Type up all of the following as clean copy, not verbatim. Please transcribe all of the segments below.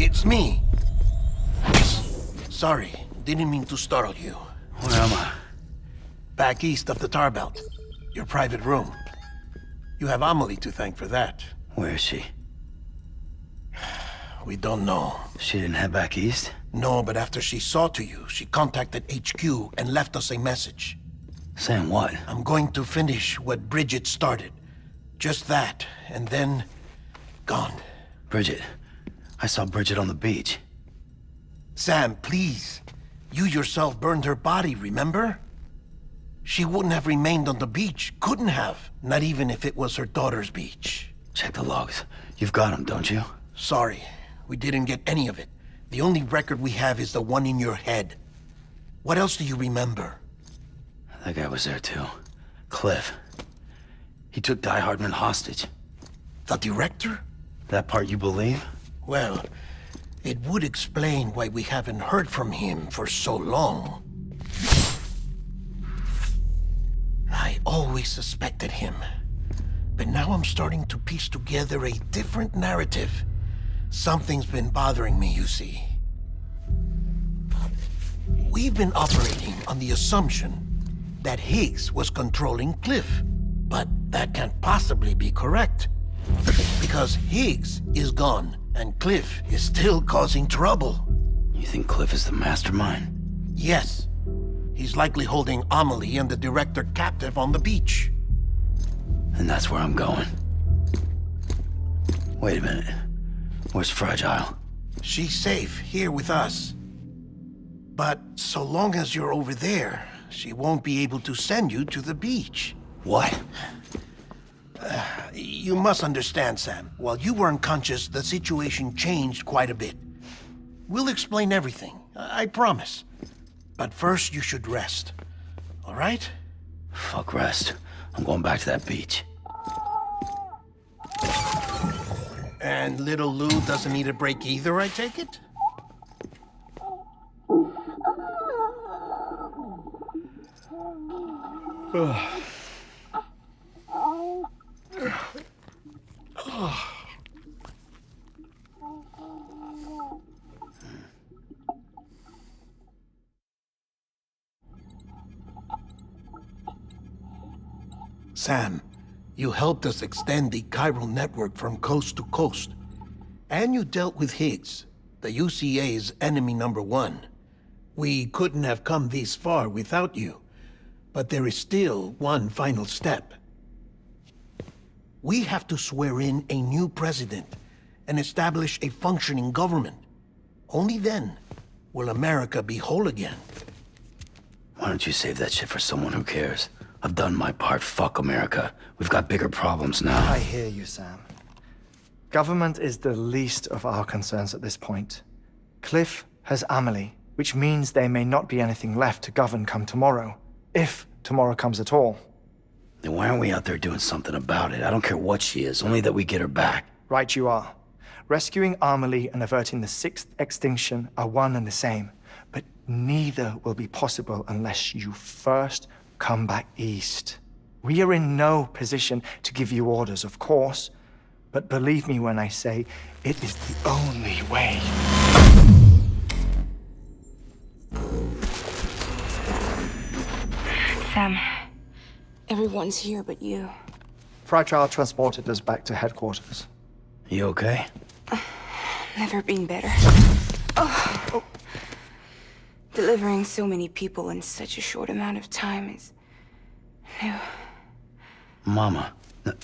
it's me. Sorry, didn't mean to startle you. Where am I? Back east of the tar belt. Your private room. You have Amelie to thank for that. Where is she? We don't know. She didn't head back east? No, but after she saw to you, she contacted HQ and left us a message. Saying what? I'm going to finish what Bridget started. Just that, and then... gone. Bridget. I saw Bridget on the beach. Sam, please. You yourself burned her body, remember? She wouldn't have remained on the beach. Couldn't have. Not even if it was her daughter's beach. Check the logs. You've got them, don't you? Sorry. We didn't get any of it. The only record we have is the one in your head. What else do you remember? That guy was there too. Cliff. He took DIE-HARDMAN hostage. The director? That part you believe? Well, it would explain why we haven't heard from him for so long. I always suspected him. But now I'm starting to piece together a different narrative. Something's been bothering me, you see. We've been operating on the assumption that Higgs was controlling Cliff. But that can't possibly be correct. Because Higgs is gone, and Cliff is still causing trouble. You think Cliff is the mastermind? Yes. He's likely holding Amelie and the director captive on the beach. And that's where I'm going. Wait a minute. Where's Fragile? She's safe here with us. But so long as you're over there, she won't be able to send you to the beach. What? You must understand, Sam. While you were unconscious, the situation changed quite a bit. We'll explain everything, I promise. But first, you should rest. All right? Fuck rest. I'm going back to that beach. And little Lou doesn't need a break either, I take it? Sam, you helped us extend the chiral network from coast to coast. And you dealt with Higgs, the UCA's enemy #1. We couldn't have come this far without you. But there is still one final step. We have to swear in a new president and establish a functioning government. Only then will America be whole again. Why don't you save that shit for someone who cares? I've done my part. Fuck America. We've got bigger problems now. I hear you, Sam. Government is the least of our concerns at this point. Cliff has Amelie, which means there may not be anything left to govern come tomorrow. If tomorrow comes at all. Then why aren't we out there doing something about it? I don't care what she is, only that we get her back. Right you are. Rescuing Amelie and averting the 6th extinction are one and the same. But neither will be possible unless you first come back east. We are in no position to give you orders, of course. But believe me when I say, it is the only way. Sam, everyone's here but you. Fragile transported us back to headquarters. You okay? Never been better. Oh. Delivering so many people in such a short amount of time is new. Mama. No,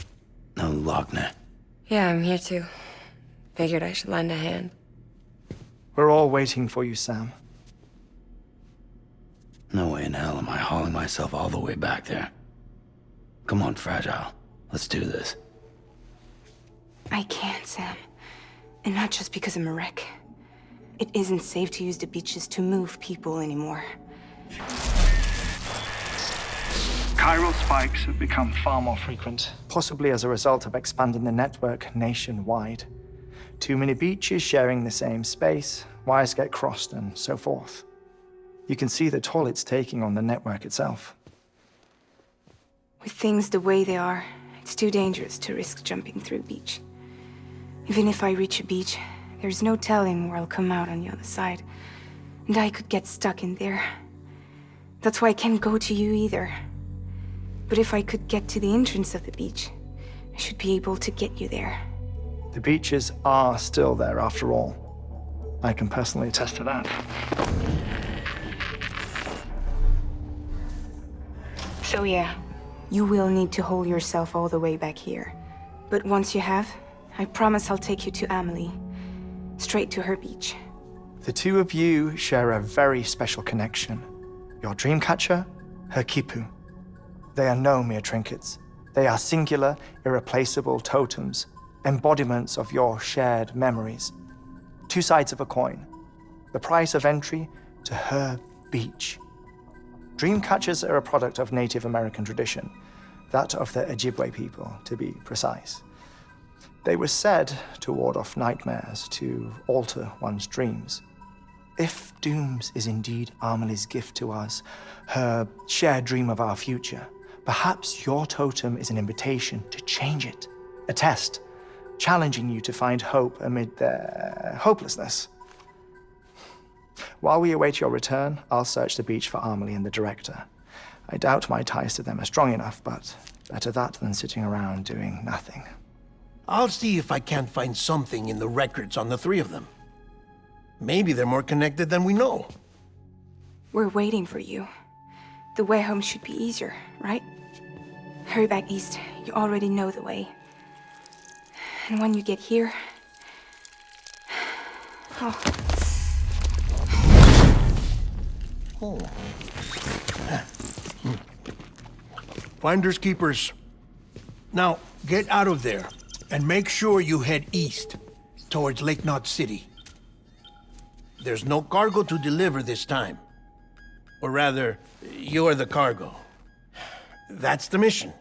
Lochner. Yeah, I'm here too. Figured I should lend a hand. We're all waiting for you, Sam. No way in hell am I hauling myself all the way back there. Come on, Fragile. Let's do this. I can't, Sam. And not just because I'm a wreck. It isn't safe to use the beaches to move people anymore. Chiral spikes have become far more frequent, possibly as a result of expanding the network nationwide. Too many beaches sharing the same space, wires get crossed, and so forth. You can see the toll it's taking on the network itself. With things the way they are, it's too dangerous to risk jumping through a beach. Even if I reach a beach, There's no telling where I'll come out on the other side. And I could get stuck in there. That's why I can't go to you either. But if I could get to the entrance of the beach, I should be able to get you there. The beaches are still there after all. I can personally attest to that. So yeah, you will need to hold yourself all the way back here. But once you have, I promise I'll take you to Amelie. Straight to her beach. The two of you share a very special connection. Your dreamcatcher, her quipu. They are no mere trinkets. They are singular, irreplaceable totems, embodiments of your shared memories. Two sides of a coin. The price of entry to her beach. Dreamcatchers are a product of Native American tradition, that of the Ojibwe people, to be precise. They were said to ward off nightmares, to alter one's dreams. If Dooms is indeed Amelie's gift to us, her shared dream of our future, perhaps your totem is an invitation to change it. A test, challenging you to find hope amid their hopelessness. While we await your return, I'll search the beach for Amelie and the director. I doubt my ties to them are strong enough, but better that than sitting around doing nothing. I'll see if I can't find something in the records on the three of them. Maybe they're more connected than we know. We're waiting for you. The way home should be easier, right? Hurry back east. You already know the way. And when you get here... Oh. Finders keepers. Now, get out of there, and make sure you head east, towards Lake Knot City. There's no cargo to deliver this time. Or rather, you're the cargo. That's the mission.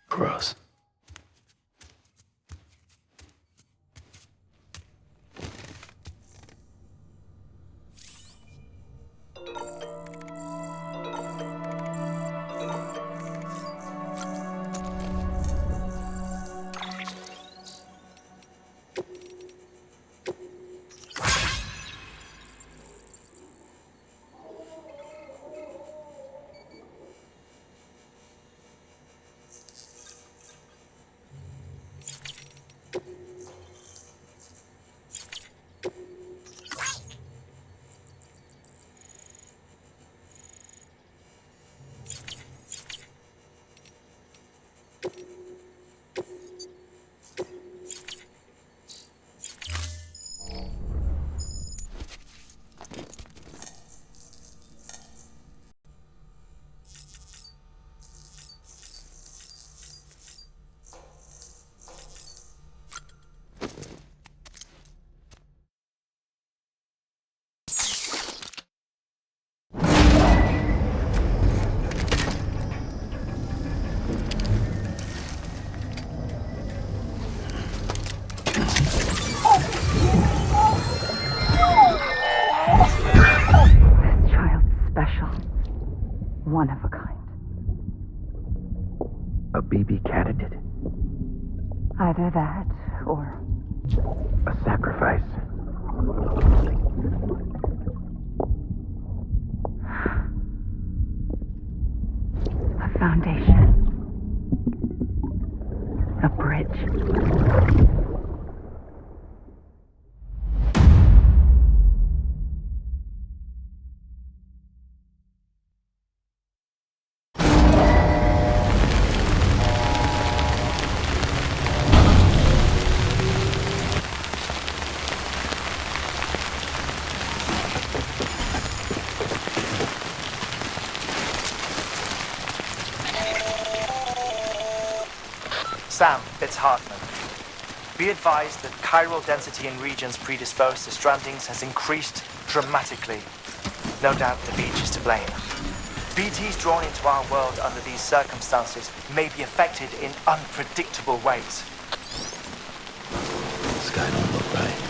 Gross. One of a kind. A baby candidate? Either that, or... a sacrifice. A foundation. A bridge. Sam, it's Hardman. Be advised that chiral density in regions predisposed to strandings has increased dramatically. No doubt the beach is to blame. BTs drawn into our world under these circumstances may be affected in unpredictable ways. The sky don't look right.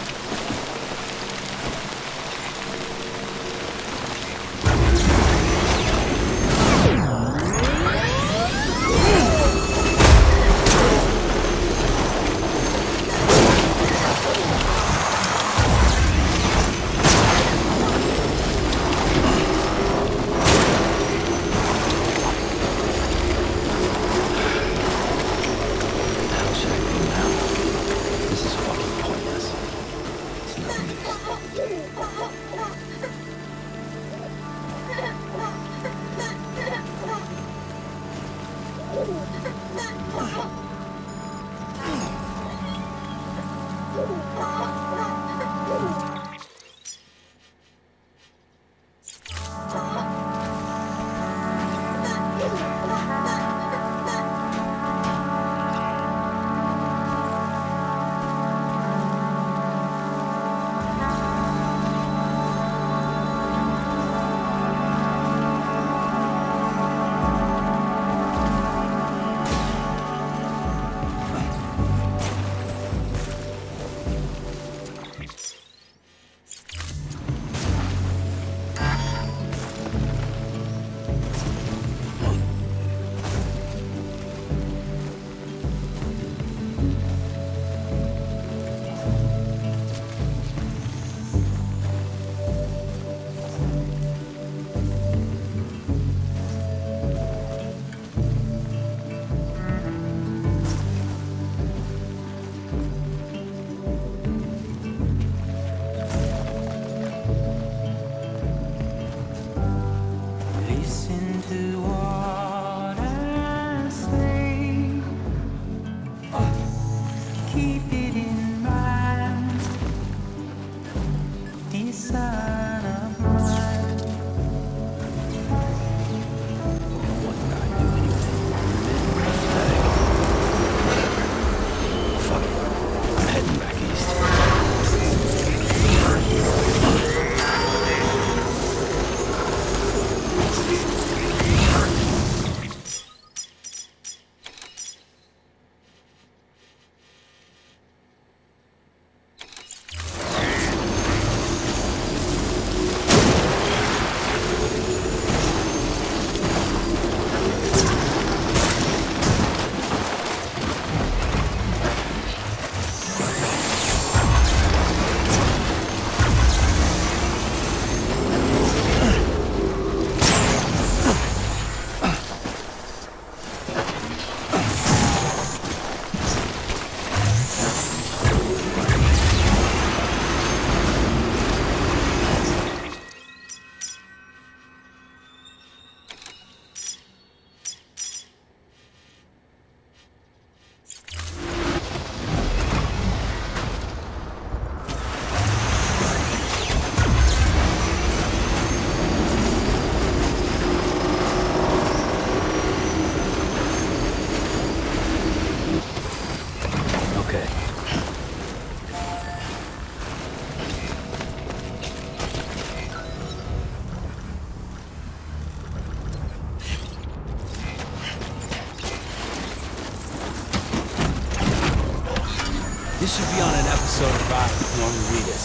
This should be on an episode of Norman Reedus.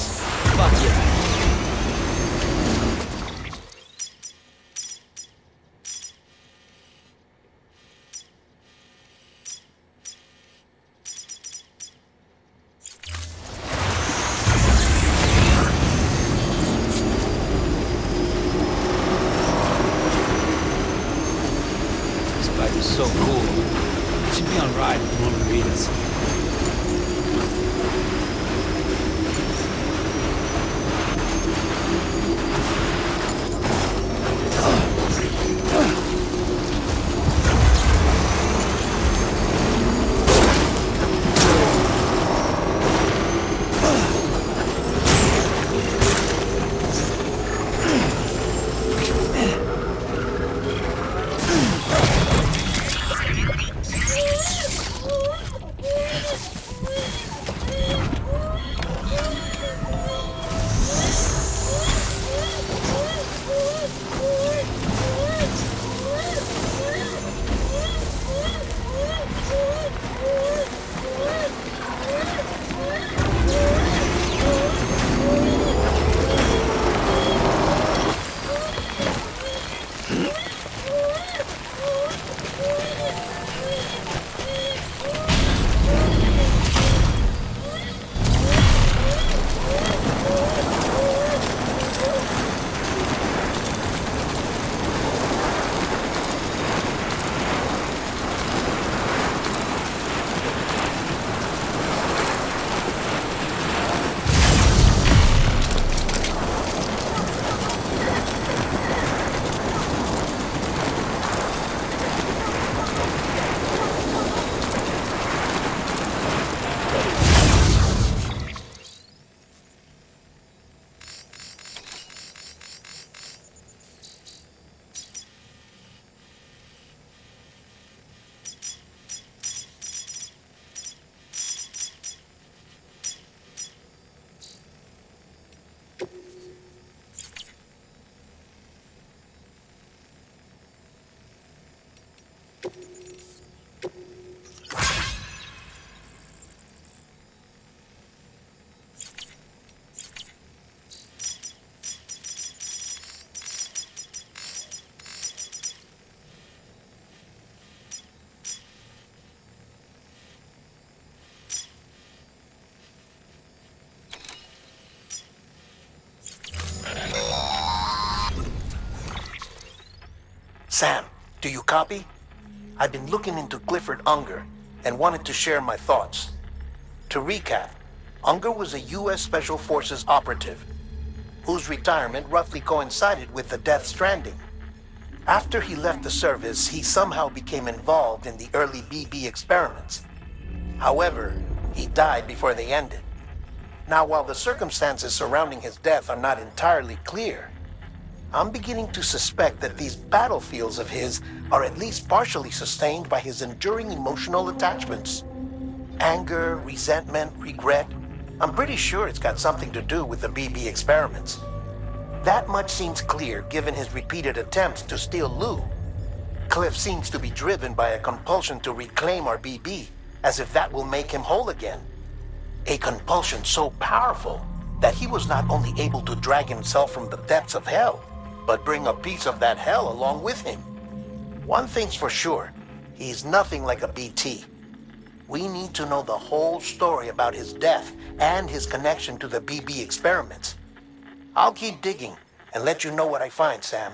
Fuck yeah. This bike is so cool. It should be on Ride with Norman Reedus. Sam, do you copy? I've been looking into Clifford Unger and wanted to share my thoughts. To recap, Unger was a U.S. Special Forces operative whose retirement roughly coincided with the Death Stranding. After he left the service, he somehow became involved in the early BB experiments. However, he died before they ended. Now, while the circumstances surrounding his death are not entirely clear, I'm beginning to suspect that these battlefields of his are at least partially sustained by his enduring emotional attachments. Anger, resentment, regret. I'm pretty sure it's got something to do with the BB experiments. That much seems clear given his repeated attempts to steal Lou. Cliff seems to be driven by a compulsion to reclaim our BB, as if that will make him whole again. A compulsion so powerful that he was not only able to drag himself from the depths of hell, but bring a piece of that hell along with him. One thing's for sure, he's nothing like a BT. We need to know the whole story about his death and his connection to the BB experiments. I'll keep digging and let you know what I find, Sam.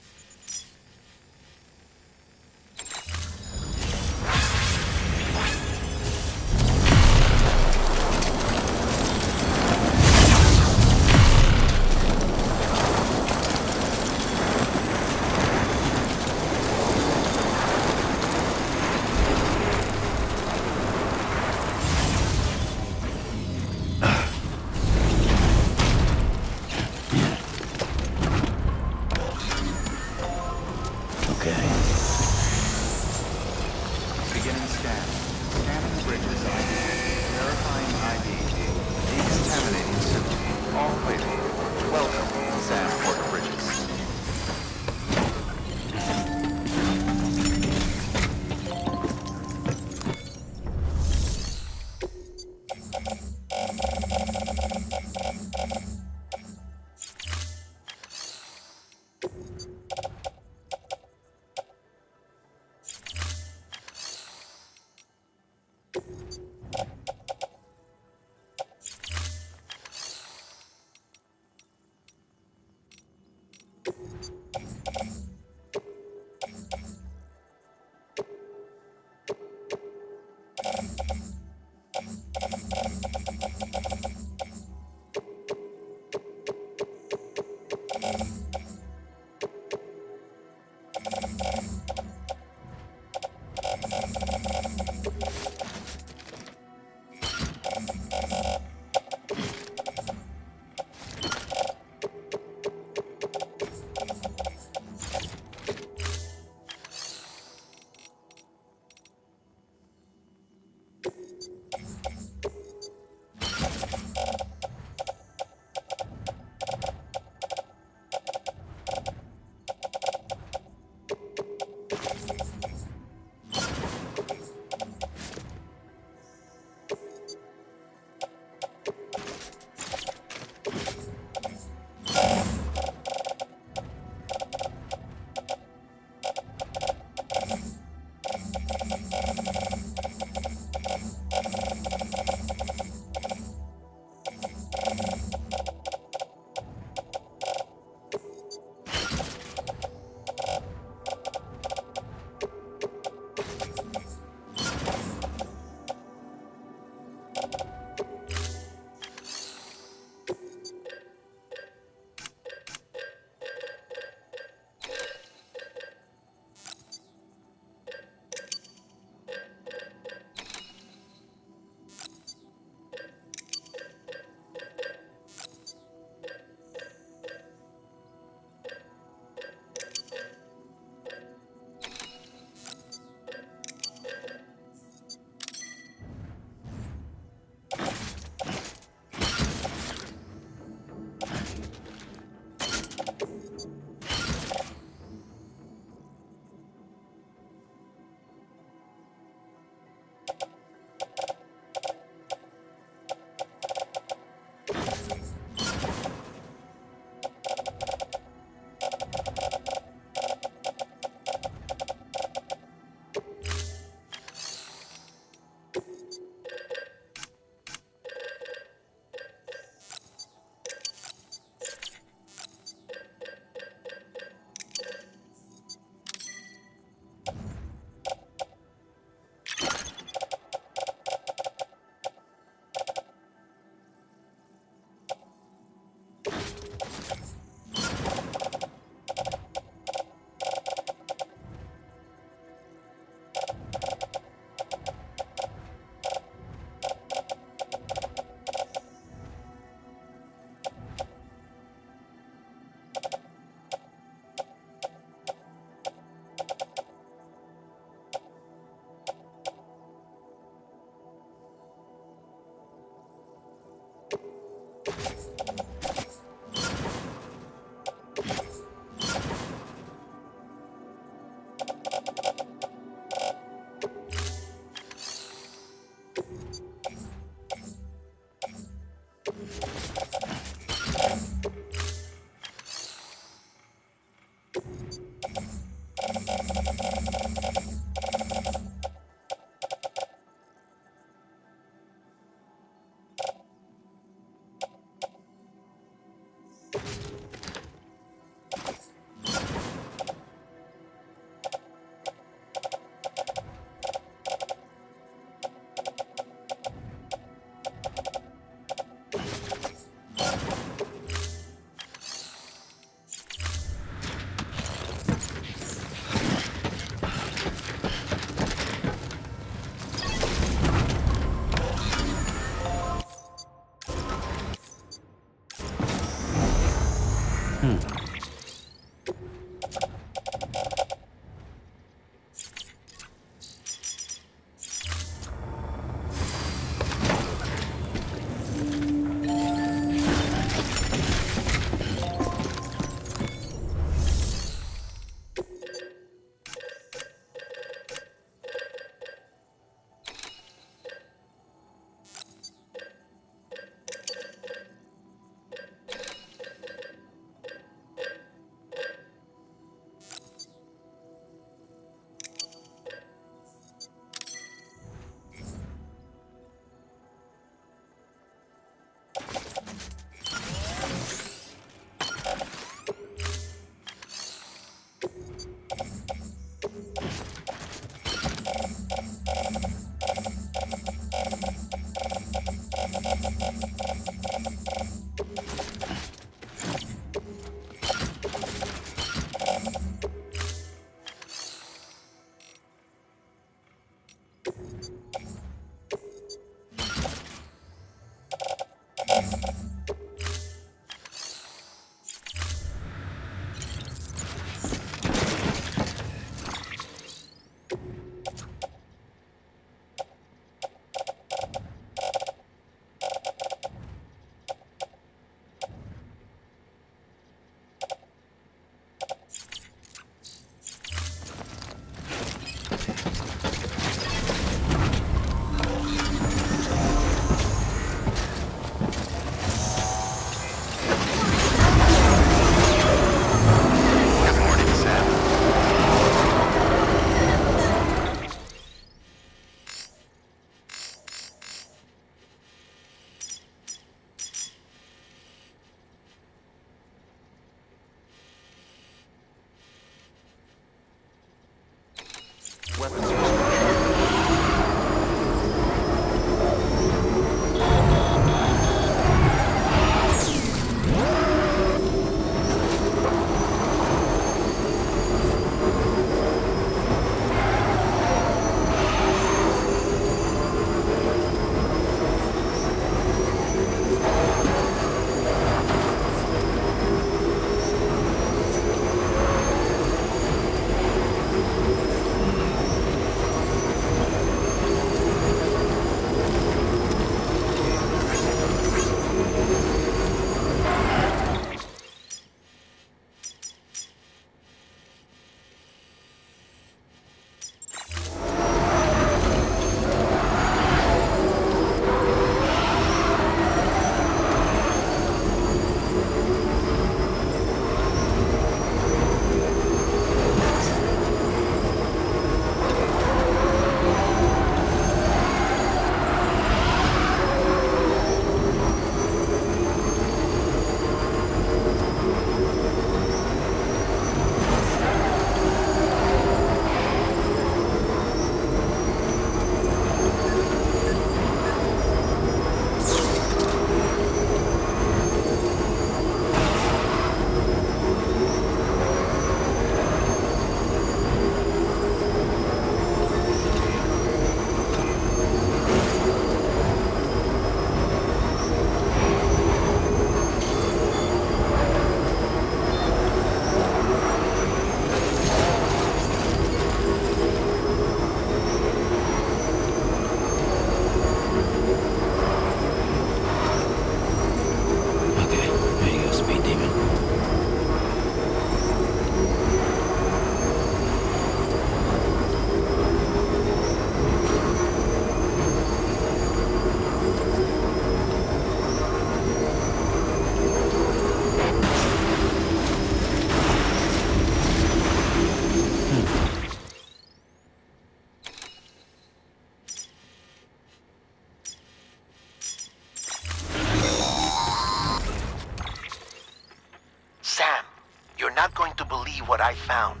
exactly what I found.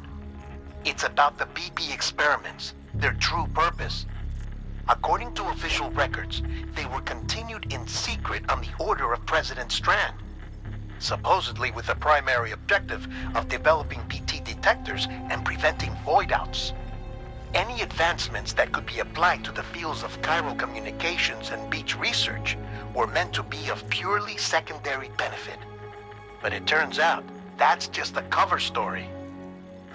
It's about the BB experiments, their true purpose. According to official records, they were continued in secret on the order of President Strand, supposedly with the primary objective of developing BT detectors and preventing void-outs. Any advancements that could be applied to the fields of chiral communications and beach research were meant to be of purely secondary benefit. But it turns out, that's just a cover story.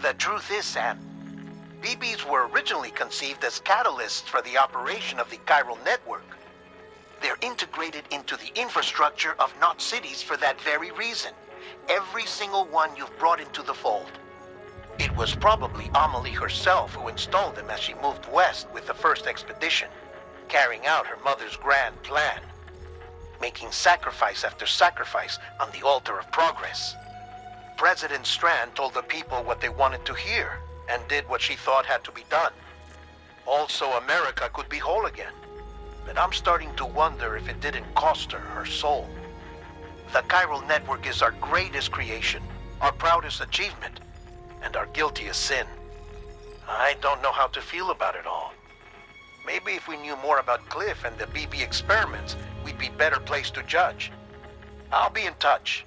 The truth is, Sam, BBs were originally conceived as catalysts for the operation of the chiral network. They're integrated into the infrastructure of Knot cities for that very reason. Every single one you've brought into the fold. It was probably Amelie herself who installed them as she moved west with the first expedition, carrying out her mother's grand plan, making sacrifice after sacrifice on the altar of progress. President Strand told the people what they wanted to hear, and did what she thought had to be done. Also, America could be whole again. But I'm starting to wonder if it didn't cost her her soul. The chiral network is our greatest creation, our proudest achievement, and our guiltiest sin. I don't know how to feel about it all. Maybe if we knew more about Cliff and the BB experiments, we'd be better placed to judge. I'll be in touch.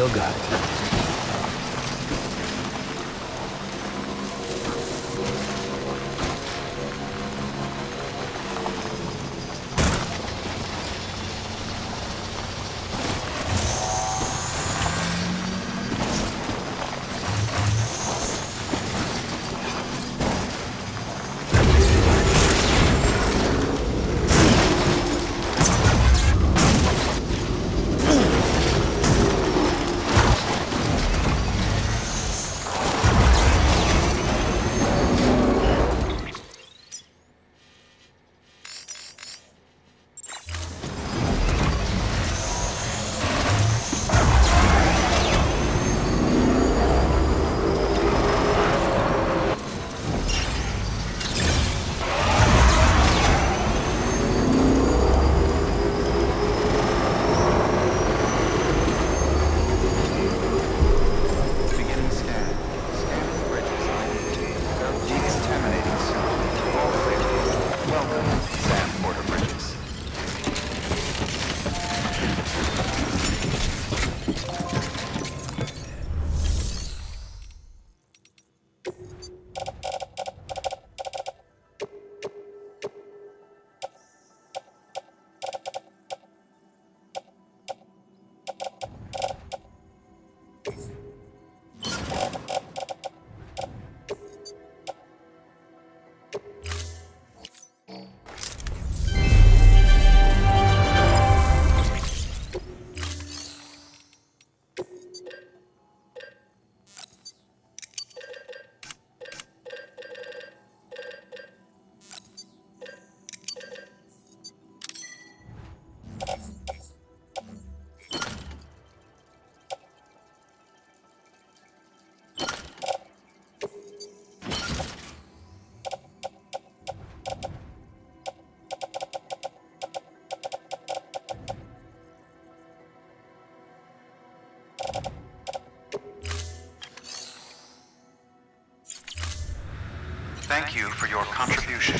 Still got it. Thank you for your contribution.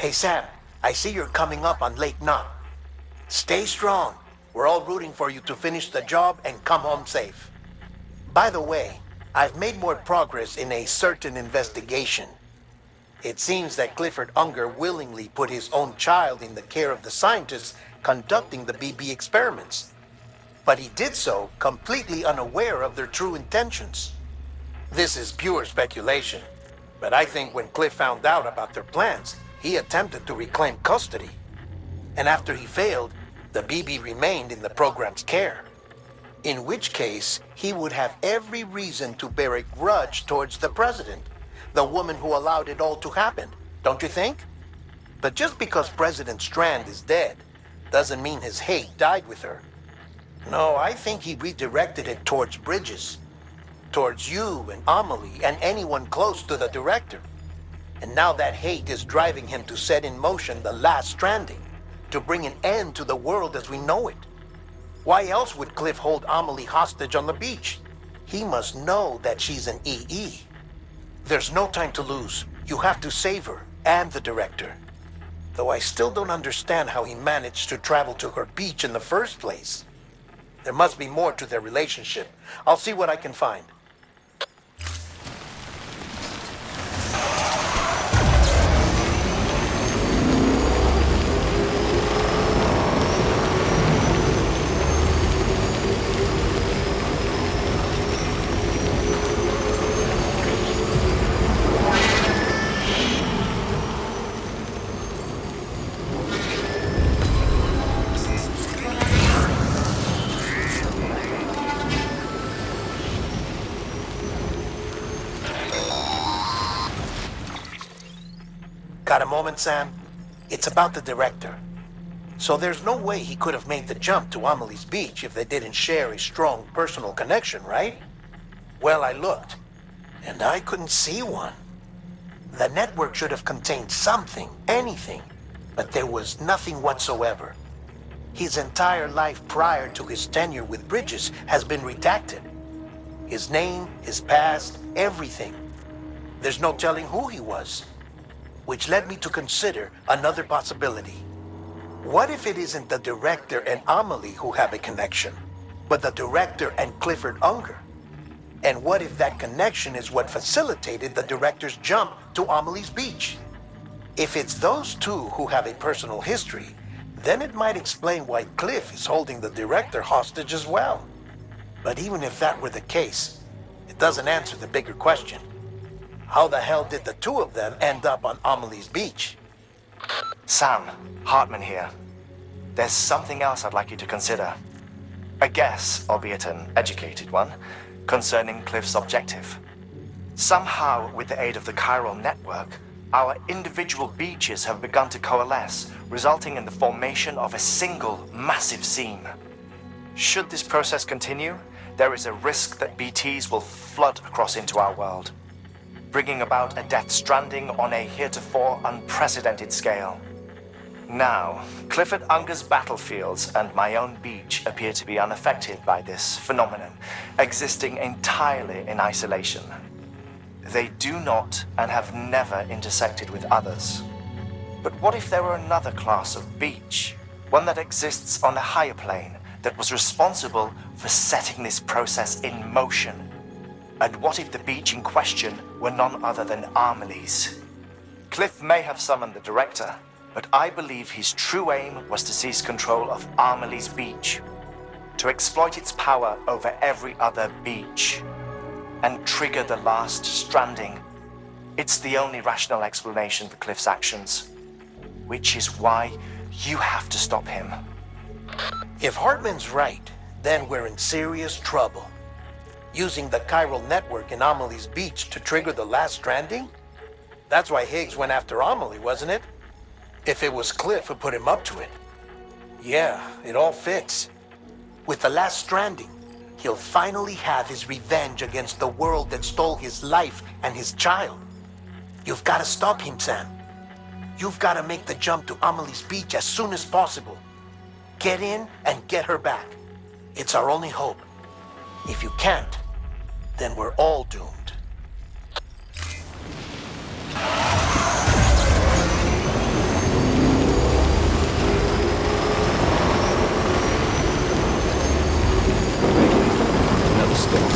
Hey Sam, I see you're coming up on Lake Knot. Stay strong. We're all rooting for you to finish the job and come home safe. By the way, I've made more progress in a certain investigation. It seems that Clifford Unger willingly put his own child in the care of the scientists conducting the BB experiments. But he did so completely unaware of their true intentions. This is pure speculation, but I think when Cliff found out about their plans, he attempted to reclaim custody. And after he failed, the BB remained in the program's care. In which case, he would have every reason to bear a grudge towards the president, the woman who allowed it all to happen, don't you think? But just because President Strand is dead, doesn't mean his hate died with her. No, I think he redirected it towards Bridges, towards you and Amelie and anyone close to the director. And now that hate is driving him to set in motion the last Stranding, to bring an end to the world as we know it. Why else would Cliff hold Amelie hostage on the beach? He must know that she's an EE. There's no time to lose. You have to save her and the director. Though I still don't understand how he managed to travel to her beach in the first place. There must be more to their relationship. I'll see what I can find. Got a moment, Sam? It's about the director. So there's no way he could have made the jump to Amelie's beach if they didn't share a strong personal connection, right? Well, I looked, and I couldn't see one. The network should have contained something, anything, but there was nothing whatsoever. His entire life prior to his tenure with Bridges has been redacted. His name, his past, everything. There's no telling who he was. Which led me to consider another possibility. What if it isn't the director and Amelie who have a connection, but the director and Clifford Unger? And what if that connection is what facilitated the director's jump to Amelie's beach? If it's those two who have a personal history, then it might explain why Cliff is holding the director hostage as well. But even if that were the case, it doesn't answer the bigger question. How the hell did the two of them end up on Amelie's beach? Sam, Hartman here. There's something else I'd like you to consider. A guess, albeit an educated one, concerning Cliff's objective. Somehow, with the aid of the chiral network, our individual beaches have begun to coalesce, resulting in the formation of a single massive seam. Should this process continue, there is a risk that BTs will flood across into our world, bringing about a death stranding on a heretofore unprecedented scale. Now, Clifford Unger's battlefields and my own beach appear to be unaffected by this phenomenon, existing entirely in isolation. They do not and have never intersected with others. But what if there were another class of beach, one that exists on a higher plane, that was responsible for setting this process in motion? And what if the beach in question were none other than Amelie's? Cliff may have summoned the director, but I believe his true aim was to seize control of Amelie's beach, to exploit its power over every other beach, and trigger the last Stranding. It's the only rational explanation for Cliff's actions, which is why you have to stop him. If Hartman's right, then we're in serious trouble. Using the chiral network in Amelie's beach to trigger the last Stranding? That's why Higgs went after Amelie, wasn't it? If it was Cliff who put him up to it. Yeah, it all fits. With the last Stranding, he'll finally have his revenge against the world that stole his life and his child. You've got to stop him, Sam. You've got to make the jump to Amelie's beach as soon as possible. Get in and get her back. It's our only hope. If you can't, then we're all doomed. door.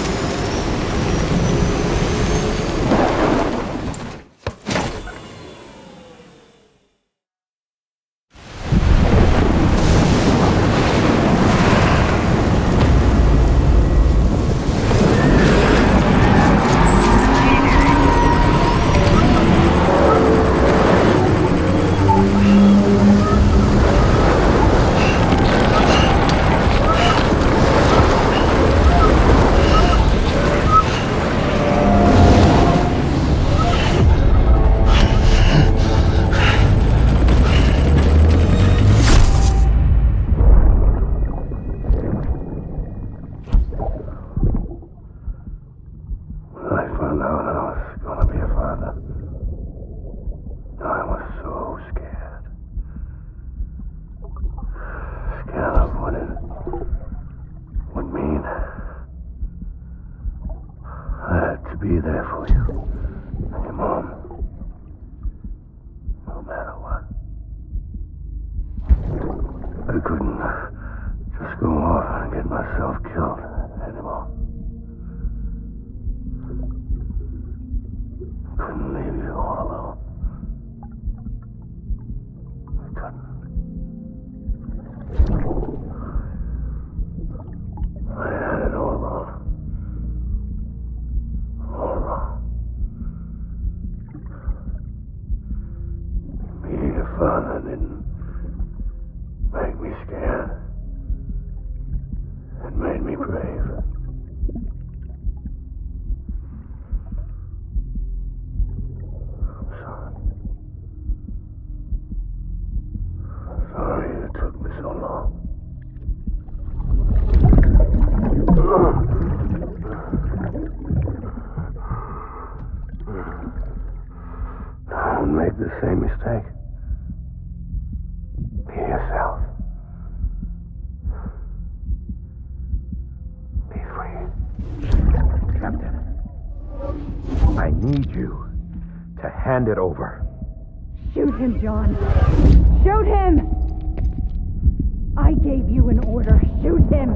Be there for you and your mom, no matter what. I couldn't just go off and get myself killed anymore. Couldn't leave you all alone. I couldn't. I had it all wrong. Being a father didn't make me scared. It made me brave. I'm sorry. Sorry it took me so long. Don't make the same mistake. Be yourself. Be free. Captain, I need you to hand it over. Shoot him, John. Shoot him! I gave you an order. Shoot him!